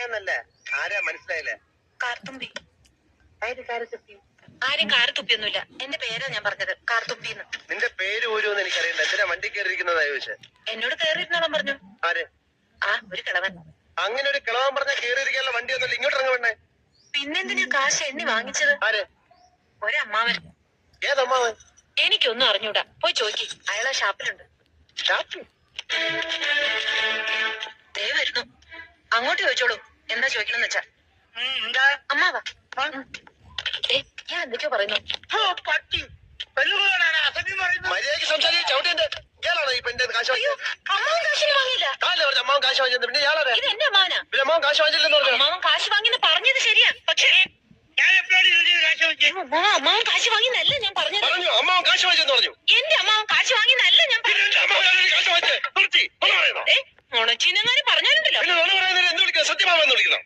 എന്നല്ല ആരാ മനസ്സിലായില്ലേ? കാർത്തുമ്പി. ആരും കാറ് തുപ്പിയൊന്നുമില്ല. എന്റെ പേരാ ഞാൻ പറഞ്ഞത്, കാർത്തുമ്പിന്ന്. നിന്റെ പേര് പോലും എനിക്കറിയണ്ട. എന്തിനാ വണ്ടി കയറിയിരിക്കുന്നതാ ചോദിച്ചേ? എന്നോട് കയറിയിരുന്നോളം പറഞ്ഞു. ആര്? ഒരു കിളവൻ. അങ്ങനെ ഒരു കിളവൻ പറഞ്ഞ കയറിയിരിക്കാനുള്ള വണ്ടി ഒന്നുമില്ല. ഇങ്ങോട്ട് ഇറങ്ങ വേണ്ടേ? പിന്നെന്തിനാ കാശ് എണ്ണി വാങ്ങിച്ചത്? ആര്? ഒരമ്മാവൻ. ഏതമ്മാവൻ? എനിക്കൊന്നും അറിഞ്ഞൂടാ, പോയി ചോദിക്ക്. അയാളെ ഷാപ്പിലുണ്ട്. ഷാപ്പിൽ? ദേ വരുന്നു. അങ്ങോട്ട് ചോദിച്ചോളൂ, എന്താ ചോദിക്കണമെന്ന് വെച്ചാ. അമ്മാവാ, ഞാൻ എന്തൊക്കെയോ പറയുന്നു. മര്യാദയ്ക്ക് സംസാരിച്ച് ചവിട്ടിന്റെ ഇയാളാണോ ഈ പെണ്ണിന്റെ കാശ് വാങ്ങിയത്? അമ്മാവൻ കാശിന് വാങ്ങിയില്ല. കാലേ പറഞ്ഞു അമ്മാവൻ കാശ് വാങ്ങിയത്. പിന്നെ ഇയാളെ ഇത് എന്റെ അമ്മാവനാ. പിന്നെ അമ്മാവൻ കാശ് വാങ്ങിച്ചില്ലെന്ന് പറഞ്ഞു. അമ്മാവൻ കാശ് വാങ്ങിന്ന് പറഞ്ഞത് ശരിയാ, പക്ഷേ അമ്മാവൻ കാശ് വാങ്ങിന്നല്ല ഞാൻ പറഞ്ഞത്. പറഞ്ഞു അമ്മാവൻ കാശ് വാങ്ങിച്ചെന്ന് പറഞ്ഞു. എന്റെ അമ്മാവൻ കാശ് വാങ്ങിന്നല്ല ഞാൻ പറഞ്ഞത്. കാശ് വാങ്ങിച്ചേ ഉണച്ചി ഉണച്ചിനെങ്ങാനും പറഞ്ഞാലുണ്ടല്ലോ. പിന്നെ നുണ പറയുന്നതിന് എന്ത് വിളിക്കണം? സത്യമാവെന്ന് വിളിക്കണം.